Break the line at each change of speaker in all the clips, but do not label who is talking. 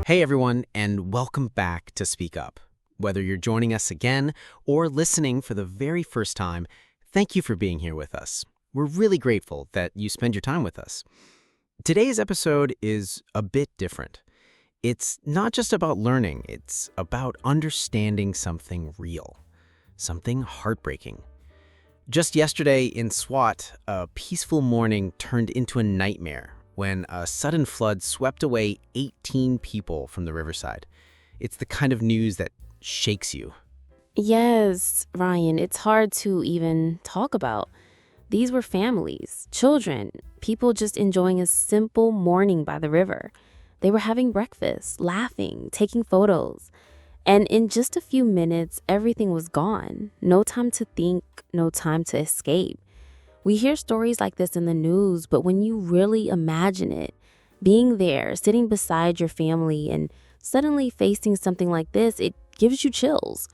Hey everyone, and welcome back to Speak Up. Whether you're joining us again or listening for the very first time, thank you for being here with us. We're really grateful that you spend your time with us. Today's episode is a bit different. It's not just about learning, it's about understanding something real, something heartbreaking. Just yesterday in Swat, a peaceful morning turned into a nightmare when a sudden flood swept away 18 people from the riverside. It's the kind of news that shakes you.
Yes, Ryan, it's hard to even talk about. These were families, children, people just enjoying a simple morning by the river. They were having breakfast, laughing, taking photos. And in just a few minutes, everything was gone. No time to think, no time to escape. We hear stories like this in the news, but when you really imagine it, being there, sitting beside your family, and suddenly facing something like this, it gives you chills.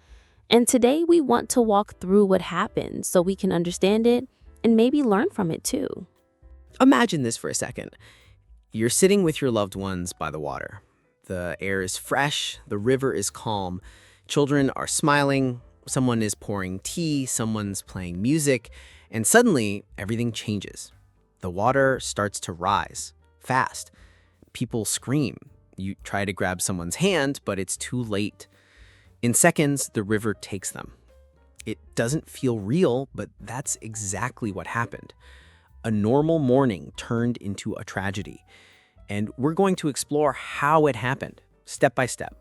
And today we want to walk through what happened so we can understand it and maybe learn from it too.
Imagine this for a second. You're sitting with your loved ones by the water. The air is fresh, the river is calm, children are smiling, someone is pouring tea, someone's playing music, and suddenly everything changes. The water starts to rise, fast. People scream. You try to grab someone's hand, but it's too late. In seconds, the river takes them. It doesn't feel real, but that's exactly what happened. A normal morning turned into a tragedy. And we're going to explore how it happened, step by step.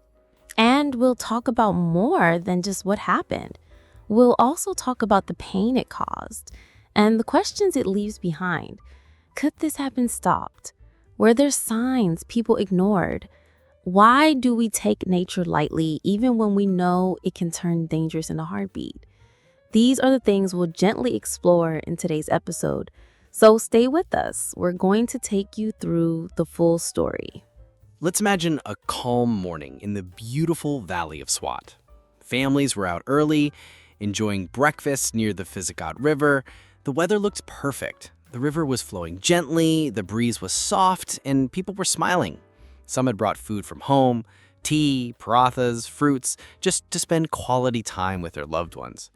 And we'll talk about more than just what happened. We'll also talk about the pain it caused and the questions it leaves behind. Could this have been stopped? Were there signs people ignored? Why do we take nature lightly even when we know it can turn dangerous in a heartbeat? These are the things we'll gently explore in today's episode. So stay with us. We're going to take you through the full story.
Let's imagine a calm morning in the beautiful valley of Swat. Families were out early, enjoying breakfast near the Fizzigat River. The weather looked perfect. The river was flowing gently, the breeze was soft, and people were smiling. Some had brought food from home, tea, parathas, fruits, just to spend quality time with their loved ones.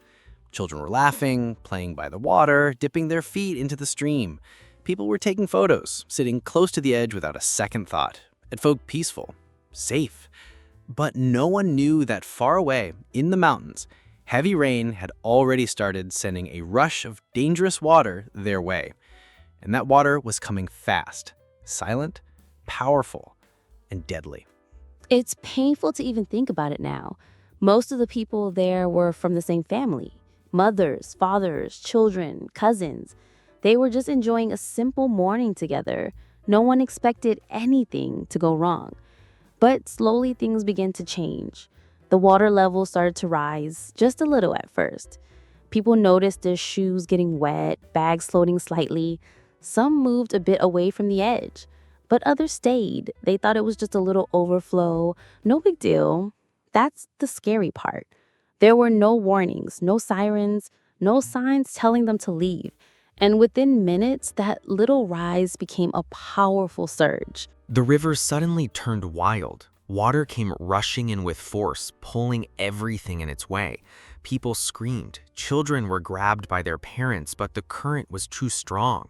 Children were laughing, playing by the water, dipping their feet into the stream. People were taking photos, sitting close to the edge without a second thought. It felt peaceful, safe. But no one knew that far away, in the mountains, heavy rain had already started sending a rush of dangerous water their way. And that water was coming fast, silent, powerful, and deadly.
It's painful to even think about it now. Most of the people there were from the same family. Mothers, fathers, children, cousins. They were just enjoying a simple morning together. No one expected anything to go wrong. But slowly things began to change. The water level started to rise, just a little at first. People noticed their shoes getting wet, bags floating slightly. Some moved a bit away from the edge, but others stayed. They thought it was just a little overflow. No big deal. That's the scary part. There were no warnings, no sirens, no signs telling them to leave. And within minutes, that little rise became a powerful surge.
The river suddenly turned wild. Water came rushing in with force, pulling everything in its way. People screamed. Children were grabbed by their parents, but the current was too strong.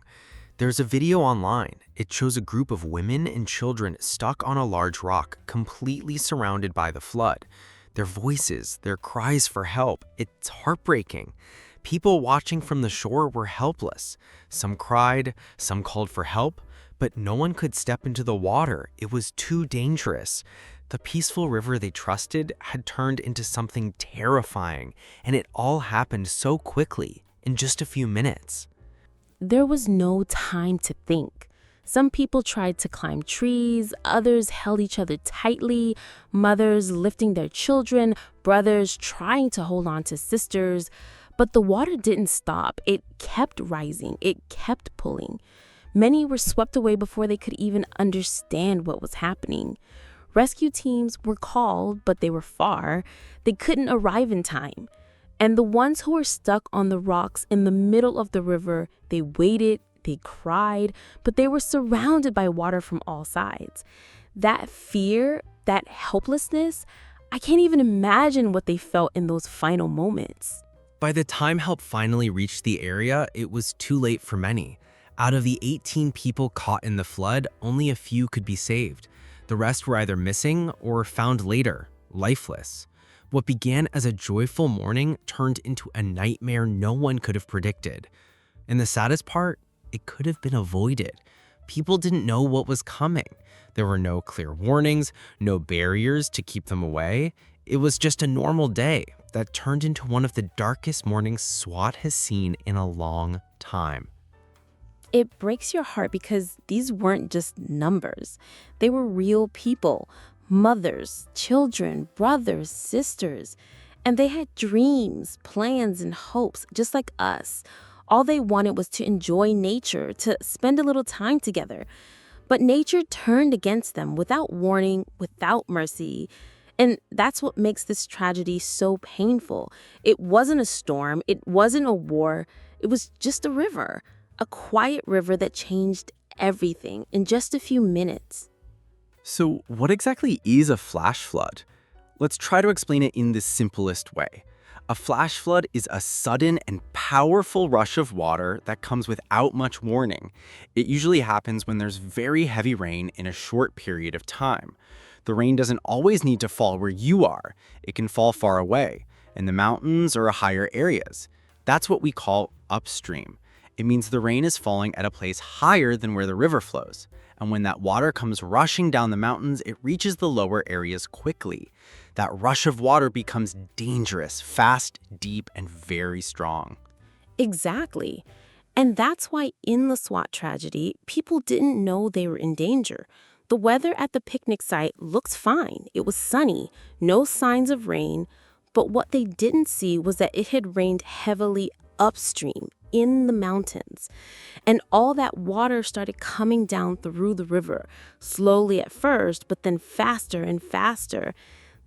There's a video online. It shows a group of women and children stuck on a large rock, completely surrounded by the flood. Their voices, their cries for help, it's heartbreaking. People watching from the shore were helpless. Some cried, some called for help, but no one could step into the water. It was too dangerous. The peaceful river they trusted had turned into something terrifying, and it all happened so quickly, in just a few minutes.
There was no time to think. Some people tried to climb trees, others held each other tightly, mothers lifting their children, brothers trying to hold on to sisters. But the water didn't stop. It kept rising. It kept pulling. Many were swept away before they could even understand what was happening. Rescue teams were called, but they were far. They couldn't arrive in time. And the ones who were stuck on the rocks in the middle of the river, they waited, they cried, but they were surrounded by water from all sides. That fear, that helplessness, I can't even imagine what they felt in those final moments.
By the time help finally reached the area, it was too late for many. Out of the 18 people caught in the flood, only a few could be saved. The rest were either missing or found later, lifeless. What began as a joyful morning turned into a nightmare no one could have predicted. And the saddest part, it could have been avoided. People didn't know what was coming. There were no clear warnings, no barriers to keep them away. It was just a normal day that turned into one of the darkest mornings Swat has seen in a long time.
It breaks your heart because these weren't just numbers. They were real people, mothers, children, brothers, sisters. And they had dreams, plans, and hopes, just like us. All they wanted was to enjoy nature, to spend a little time together. But nature turned against them without warning, without mercy. And that's what makes this tragedy so painful. It wasn't a storm, it wasn't a war, it was just a river. A quiet river that changed everything in just a few minutes.
So, what exactly is a flash flood? Let's try to explain it in the simplest way. A flash flood is a sudden and powerful rush of water that comes without much warning. It usually happens when there's very heavy rain in a short period of time. The rain doesn't always need to fall where you are. It can fall far away, in the mountains or higher areas. That's what we call upstream. It means the rain is falling at a place higher than where the river flows. And when that water comes rushing down the mountains, it reaches the lower areas quickly. That rush of water becomes dangerous, fast, deep, and very strong.
Exactly. And that's why in the Swat tragedy, people didn't know they were in danger. The weather at the picnic site looks fine. It was sunny, no signs of rain. But what they didn't see was that it had rained heavily upstream in the mountains. And all that water started coming down through the river, slowly at first, but then faster and faster.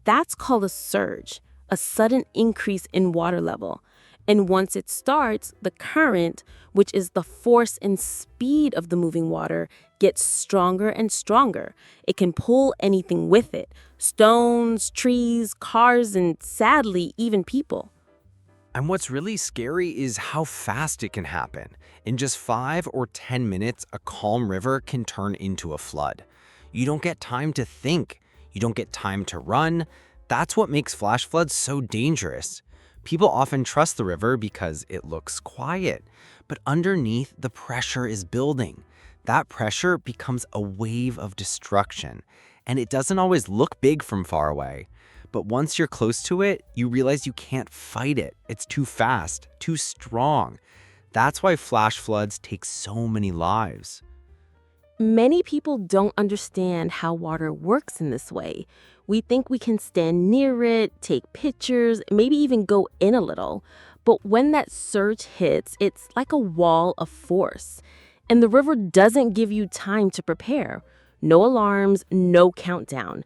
That's called a surge, a sudden increase in water level. And once it starts, the current, which is the force and speed of the moving water, gets stronger and stronger. It can pull anything with it, stones, trees, cars, and sadly, even people.
And what's really scary is how fast it can happen. In just 5 or 10 minutes, a calm river can turn into a flood. You don't get time to think. You don't get time to run. That's what makes flash floods so dangerous. People often trust the river because it looks quiet, but underneath, the pressure is building. That pressure becomes a wave of destruction, and it doesn't always look big from far away. But once you're close to it, you realize you can't fight it. It's too fast, too strong. That's why flash floods take so many lives.
Many people don't understand how water works in this way. We think we can stand near it, take pictures, maybe even go in a little. But when that surge hits, it's like a wall of force. And the river doesn't give you time to prepare. No alarms, no countdown.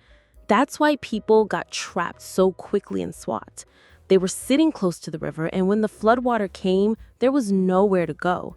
That's why people got trapped so quickly in Swat. They were sitting close to the river, and when the floodwater came, there was nowhere to go.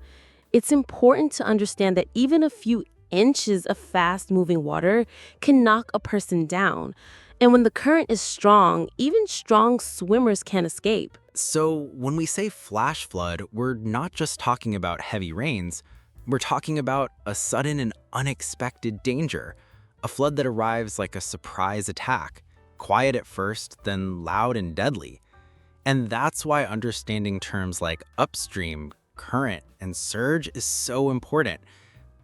It's important to understand that even a few inches of fast-moving water can knock a person down. And when the current is strong, even strong swimmers can't escape.
So when we say flash flood, we're not just talking about heavy rains. We're talking about a sudden and unexpected danger. A flood that arrives like a surprise attack, quiet at first, then loud and deadly. And that's why understanding terms like upstream, current, and surge is so important,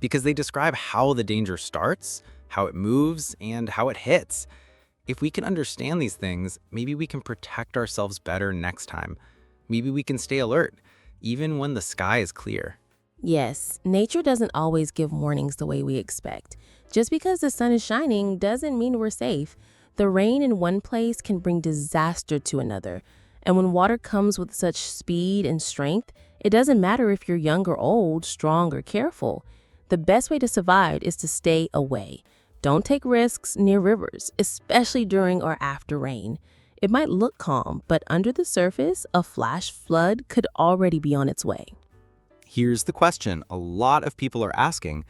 because they describe how the danger starts, how it moves, and how it hits. If we can understand these things, maybe we can protect ourselves better next time. Maybe we can stay alert, even when the sky is clear.
Yes, nature doesn't always give warnings the way we expect. Just because the sun is shining doesn't mean we're safe. The rain in one place can bring disaster to another. And when water comes with such speed and strength, it doesn't matter if you're young or old, strong or careful. The best way to survive is to stay away. Don't take risks near rivers, especially during or after rain. It might look calm, but under the surface, a flash flood could already be on its way.
Here's the question a lot of people are asking.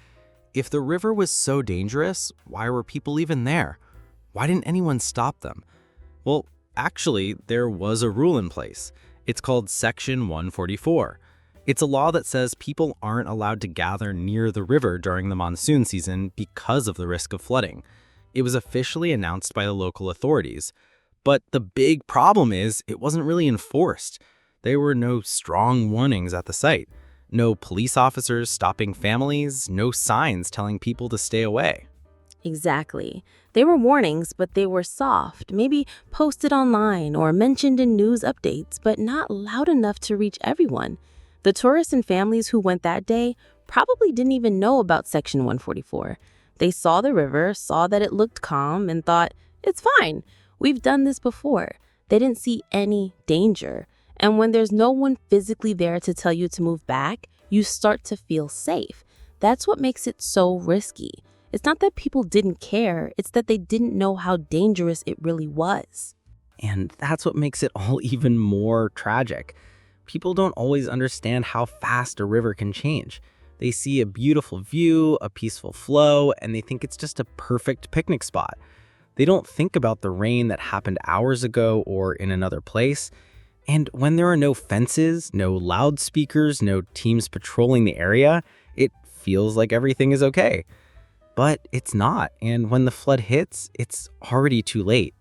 If the river was so dangerous, why were people even there? Why didn't anyone stop them? Well, actually, there was a rule in place. It's called Section 144. It's a law that says people aren't allowed to gather near the river during the monsoon season because of the risk of flooding. It was officially announced by the local authorities. But the big problem is it wasn't really enforced. There were no strong warnings at the site. No police officers stopping families, no signs telling people to stay away.
Exactly. They were warnings, but they were soft, maybe posted online or mentioned in news updates, but not loud enough to reach everyone. The tourists and families who went that day probably didn't even know about Section 144. They saw the river, saw that it looked calm, and thought, it's fine. We've done this before. They didn't see any danger. And when there's no one physically there to tell you to move back, you start to feel safe. That's what makes it so risky. It's not that people didn't care, it's that they didn't know how dangerous it really was.
And that's what makes it all even more tragic. People don't always understand how fast a river can change. They see a beautiful view, a peaceful flow, and they think it's just a perfect picnic spot. They don't think about the rain that happened hours ago or in another place. And when there are no fences, no loudspeakers, no teams patrolling the area, it feels like everything is okay. But it's not, and when the flood hits, it's already too late.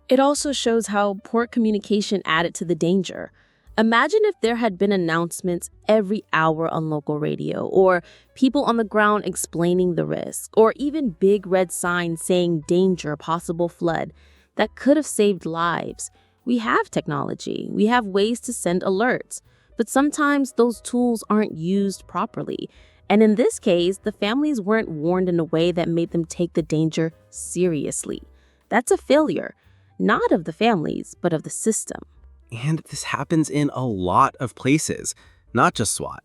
It also shows how poor communication added to the danger. Imagine if there had been announcements every hour on local radio, or people on the ground explaining the risk, or even big red signs saying danger, possible flood. That could have saved lives. We have technology, we have ways to send alerts, but sometimes those tools aren't used properly. And in this case, the families weren't warned in a way that made them take the danger seriously. That's a failure, not of the families, but of the system.
And this happens in a lot of places, not just Swat.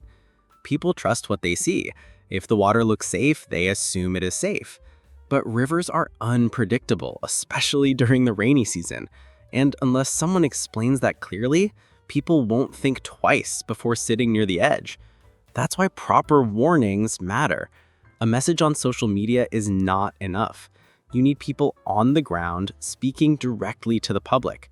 People trust what they see. If the water looks safe, they assume it is safe. But rivers are unpredictable, especially during the rainy season. And unless someone explains that clearly, people won't think twice before sitting near the edge. That's why proper warnings matter. A message on social media is not enough. You need people on the ground speaking directly to the public.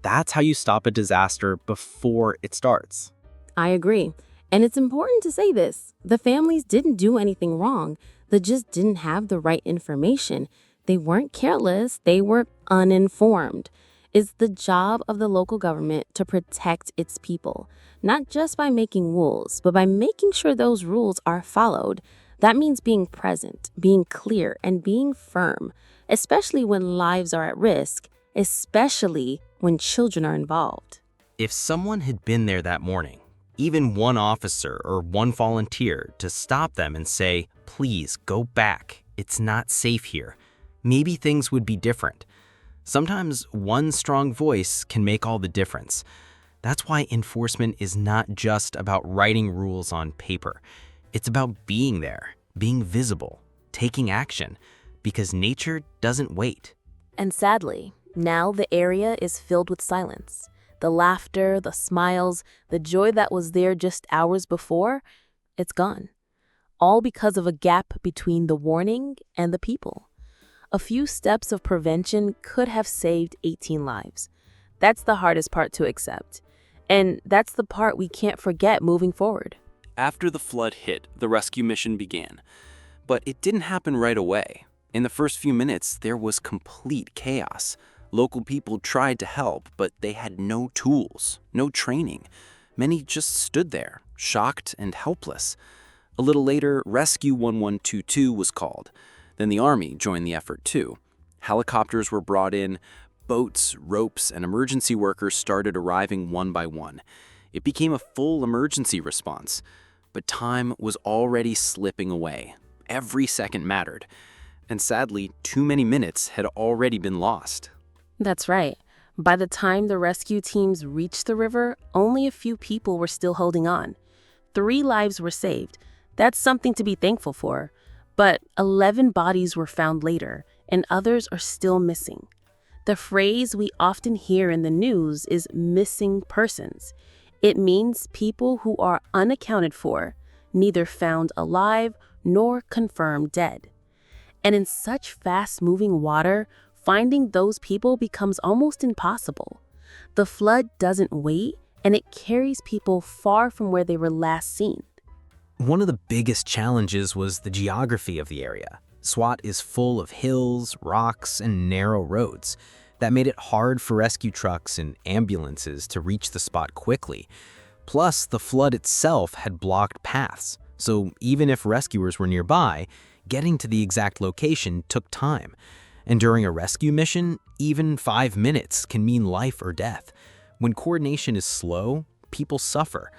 That's how you stop a disaster before it starts.
I agree. And it's important to say this. The families didn't do anything wrong. They just didn't have the right information. They weren't careless. They were uninformed. It's the job of the local government to protect its people, not just by making rules, but by making sure those rules are followed. That means being present, being clear, and being firm, especially when lives are at risk, especially when children are involved.
If someone had been there that morning, even one officer or one volunteer to stop them and say, please go back, it's not safe here, maybe things would be different. Sometimes one strong voice can make all the difference. That's why enforcement is not just about writing rules on paper. It's about being there, being visible, taking action, because nature doesn't wait.
And sadly, now the area is filled with silence. The laughter, the smiles, the joy that was there just hours before, it's gone. All because of a gap between the warning and the people. A few steps of prevention could have saved 18 lives. That's the hardest part to accept. And that's the part we can't forget moving forward.
After the flood hit, the rescue mission began. But it didn't happen right away. In the first few minutes, there was complete chaos. Local people tried to help, but they had no tools, no training. Many just stood there, shocked and helpless. A little later, Rescue 1122 was called. Then the Army joined the effort too. Helicopters were brought in, boats, ropes, and emergency workers started arriving one by one. It became a full emergency response. But time was already slipping away. Every second mattered. And sadly, too many minutes had already been lost.
That's right. By the time the rescue teams reached the river, only a few people were still holding on. 3 lives were saved. That's something to be thankful for. But 11 bodies were found later, and others are still missing. The phrase we often hear in the news is missing persons. It means people who are unaccounted for, neither found alive
nor confirmed dead. And in such fast-moving water, finding those people becomes almost impossible. The flood doesn't wait, and it carries people far from where they were last seen.
One of the biggest challenges was the geography of the area. Swat is full of hills, rocks, and narrow roads. That made it hard for rescue trucks and ambulances to reach the spot quickly. Plus, the flood itself had blocked paths, so even if rescuers were nearby, getting to the exact location took time. And during a rescue mission, even 5 minutes can mean life or death. When coordination is slow, people suffer.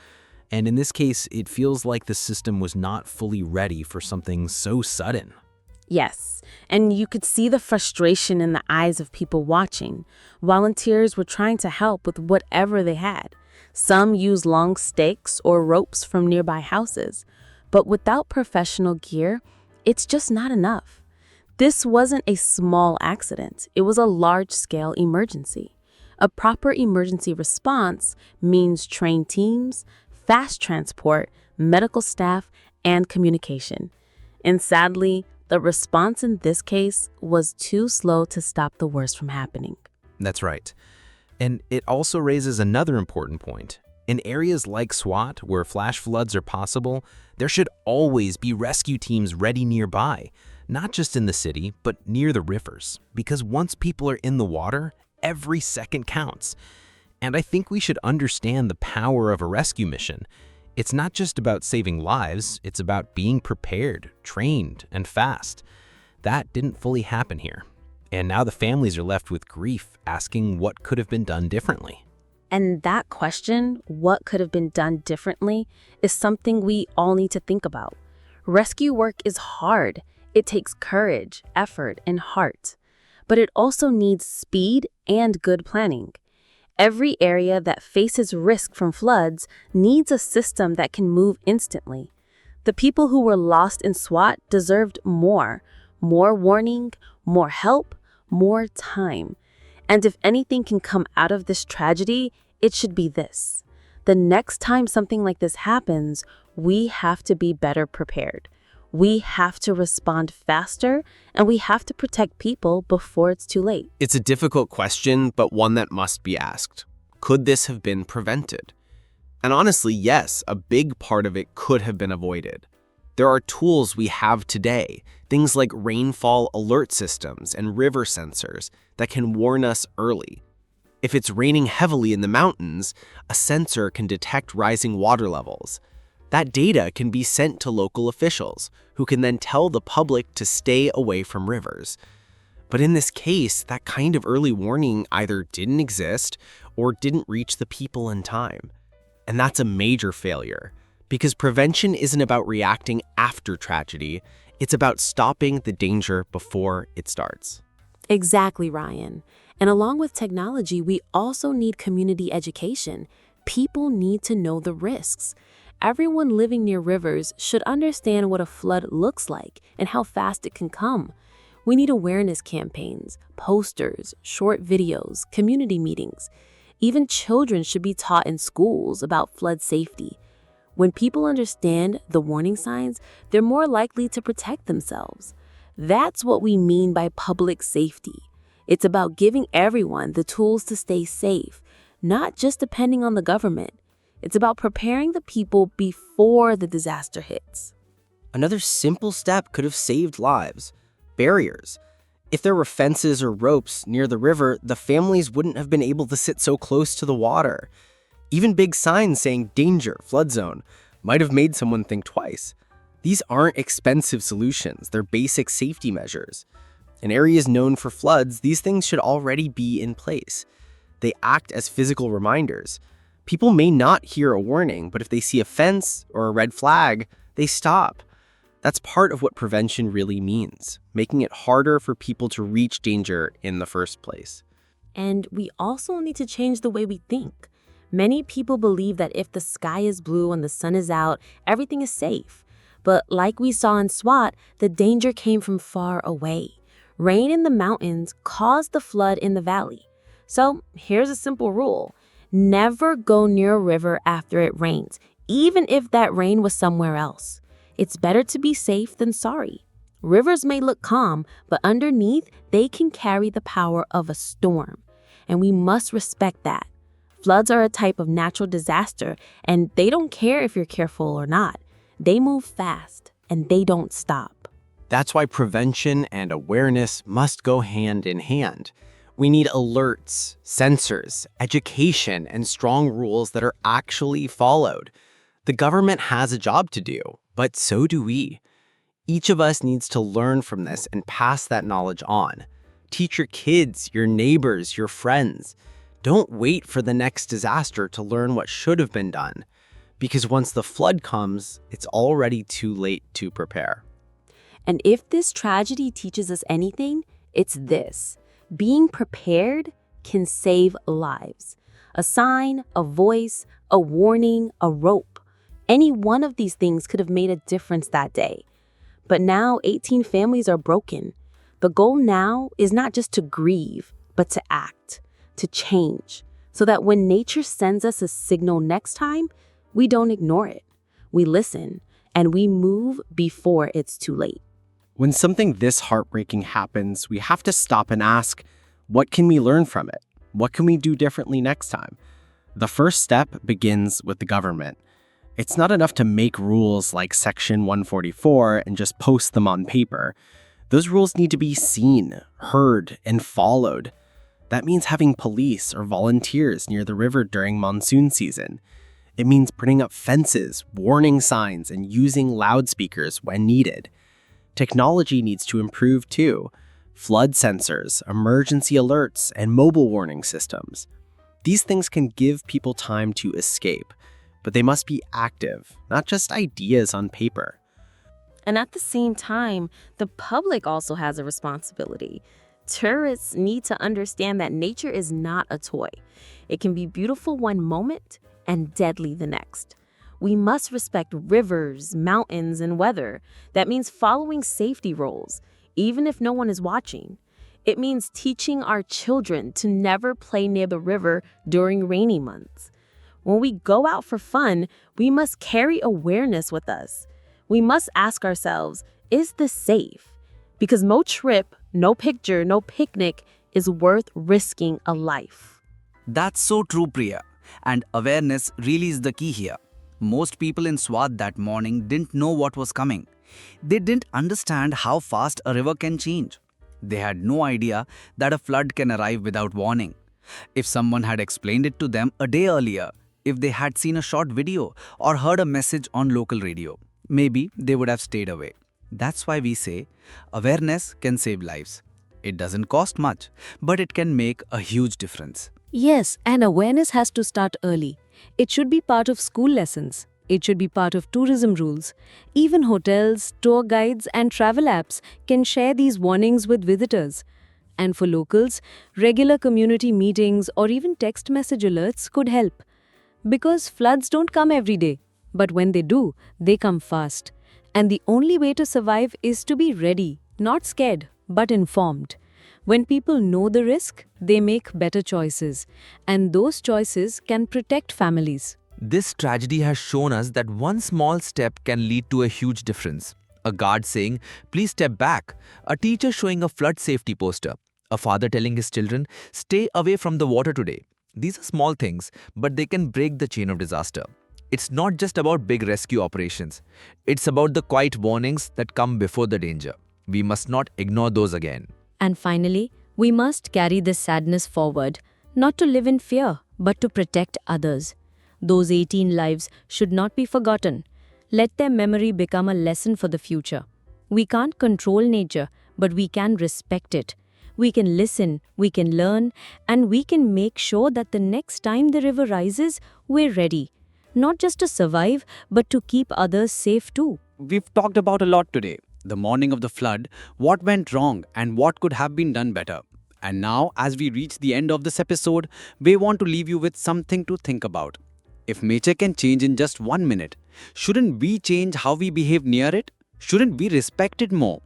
And in this case, it feels like the system was not fully ready for something so sudden.
Yes, and you could see the frustration in the eyes of people watching. Volunteers were trying to help with whatever they had. Some used long stakes or ropes from nearby houses. But without professional gear, it's just not enough. This wasn't a small accident. It was a large-scale emergency. A proper emergency response means trained teams, fast transport, medical staff, and communication. And sadly, the response in this case was too slow to stop the worst from happening.
That's right. And it also raises another important point. In areas like Swat, where flash floods are possible, there should always be rescue teams ready nearby, not just in the city, but near the rivers. Because once people are in the water, every second counts. And I think we should understand the power of a rescue mission. It's not just about saving lives, it's about being prepared, trained, and fast. That didn't fully happen here. And now the families are left with grief, asking what could have been done differently.
And that question, what could have been done differently, is something we all need to think about. Rescue work is hard. It takes courage, effort, and heart. But it also needs speed and good planning. Every area that faces risk from floods needs a system that can move instantly. The people who were lost in Swat deserved more warning, more help, more time. And if anything can come out of this tragedy, it should be this. The next time something like this happens, we have to be better prepared. We have to respond faster, and we have to protect people before it's too late.
It's a difficult question, but one that must be asked. Could this have been prevented? And honestly, yes, a big part of it could have been avoided. There are tools we have today, things like rainfall alert systems and river sensors that can warn us early. If it's raining heavily in the mountains, a sensor can detect rising water levels. That data can be sent to local officials, who can then tell the public to stay away from rivers. But in this case, that kind of early warning either didn't exist or didn't reach the people in time. And that's a major failure, because prevention isn't about reacting after tragedy, it's about stopping the danger before it starts.
Exactly, Ryan. And along with technology, we also need community education. People need to know the risks. Everyone living near rivers should understand what a flood looks like and how fast it can come. We need awareness campaigns, posters, short videos, community meetings. Even children should be taught in schools about flood safety. When people understand the warning signs, they're more likely to protect themselves. That's what we mean by public safety. It's about giving everyone the tools to stay safe, not just depending on the government. It's about preparing the people before the disaster hits.
Another simple step could have saved lives. Barriers. If there were fences or ropes near the river, the families wouldn't have been able to sit so close to the water. Even big signs saying danger, flood zone, might have made someone think twice. These aren't expensive solutions, they're basic safety measures. In areas known for floods, these things should already be in place. They act as physical reminders. People may not hear a warning, but if they see a fence or a red flag, they stop. That's part of what prevention really means, making it harder for people to reach danger in the first place.
And we also need to change the way we think. Many people believe that if the sky is blue and the sun is out, everything is safe. But like we saw in Swat, the danger came from far away. Rain in the mountains caused the flood in the valley. So here's a simple rule. Never go near a river after it rains, even if that rain was somewhere else. It's better to be safe than sorry. Rivers may look calm, but underneath, they can carry the power of a storm. And we must respect that. Floods are a type of natural disaster, and they don't care if you're careful or not. They move fast, and they don't stop.
That's why prevention and awareness must go hand in hand. We need alerts, sensors, education, and strong rules that are actually followed. The government has a job to do, but so do we. Each of us needs to learn from this and pass that knowledge on. Teach your kids, your neighbors, your friends. Don't wait for the next disaster to learn what should have been done, because once the flood comes, it's already too late to prepare.
And if this tragedy teaches us anything, it's this. Being prepared can save lives. A sign, a voice, a warning, a rope. Any one of these things could have made a difference that day. But now 18 families are broken. The goal now is not just to grieve, but to act, to change, so that when nature sends us a signal next time, we don't ignore it. We listen, and we move before it's too late.
When something this heartbreaking happens, we have to stop and ask, what can we learn from it? What can we do differently next time? The first step begins with the government. It's not enough to make rules like Section 144 and just post them on paper. Those rules need to be seen, heard, and followed. That means having police or volunteers near the river during monsoon season. It means putting up fences, warning signs, and using loudspeakers when needed. Technology needs to improve too. Flood sensors, emergency alerts, and mobile warning systems. These things can give people time to escape, but they must be active, not just ideas on paper.
And at the same time, the public also has a responsibility. Tourists need to understand that nature is not a toy. It can be beautiful one moment and deadly the next. We must respect rivers, mountains, and weather. That means following safety rules, even if no one is watching. It means teaching our children to never play near the river during rainy months. When we go out for fun, we must carry awareness with us. We must ask ourselves, is this safe? Because no trip, no picture, no picnic is worth risking a life.
That's so true, Priya. And awareness really is the key here. Most people in Swat that morning didn't know what was coming. They didn't understand how fast a river can change. They had no idea that a flood can arrive without warning. If someone had explained it to them a day earlier, if they had seen a short video or heard a message on local radio, maybe they would have stayed away. That's why we say awareness can save lives. It doesn't cost much, but it can make a huge difference.
Yes, and awareness has to start early. It should be part of school lessons. It should be part of tourism rules. Even hotels, tour guides, and travel apps can share these warnings with visitors. And for locals, regular community meetings or even text message alerts could help. Because floods don't come every day, but when they do, they come fast. And the only way to survive is to be ready, not scared, but informed. When people know the risk, they make better choices, and those choices can protect families.
This tragedy has shown us that one small step can lead to a huge difference. A guard saying, "Please step back." A teacher showing a flood safety poster. A father telling his children, "Stay away from the water today." These are small things, but they can break the chain of disaster. It's not just about big rescue operations. It's about the quiet warnings that come before the danger. We must not ignore those again.
And finally, we must carry this sadness forward, not to live in fear, but to protect others. Those 18 lives should not be forgotten. Let their memory become a lesson for the future. We can't control nature, but we can respect it. We can listen, we can learn, and we can make sure that the next time the river rises, we're ready. Not just to survive, but to keep others safe too.
We've talked about a lot today. The morning of the flood, what went wrong and what could have been done better. And now, as we reach the end of this episode, we want to leave you with something to think about. If nature can change in just 1 minute, shouldn't we change how we behave near it? Shouldn't we respect it more?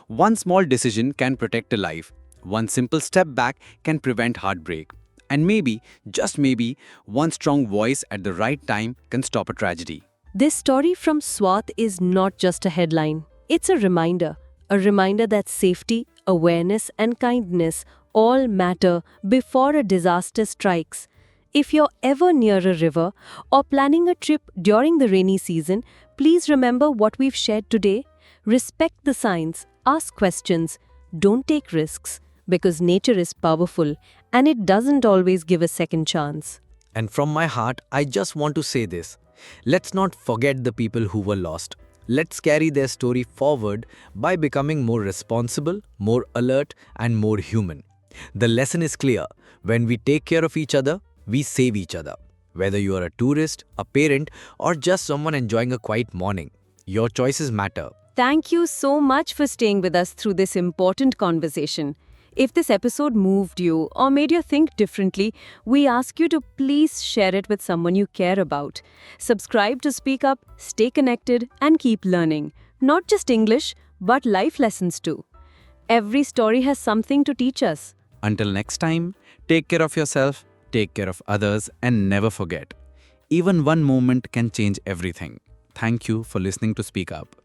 One small decision can protect a life. One simple step back can prevent heartbreak. And maybe, just maybe, one strong voice at the right time can stop a tragedy.
This story from Swat is not just a headline. It's a reminder that safety, awareness, and kindness all matter before a disaster strikes. If you're ever near a river or planning a trip during the rainy season, please remember what we've shared today. Respect the signs, ask questions, don't take risks, because nature is powerful and it doesn't always give a second chance.
And from my heart, I just want to say this. Let's not forget the people who were lost. Let's carry their story forward by becoming more responsible, more alert, and more human. The lesson is clear. When we take care of each other, we save each other. Whether you are a tourist, a parent, or just someone enjoying a quiet morning, your choices matter.
Thank you so much for staying with us through this important conversation. If this episode moved you or made you think differently, we ask you to please share it with someone you care about. Subscribe to Speak Up, stay connected, and keep learning. Not just English, but life lessons too. Every story has something to teach us.
Until next time, take care of yourself, take care of others, and never forget, even one moment can change everything. Thank you for listening to Speak Up.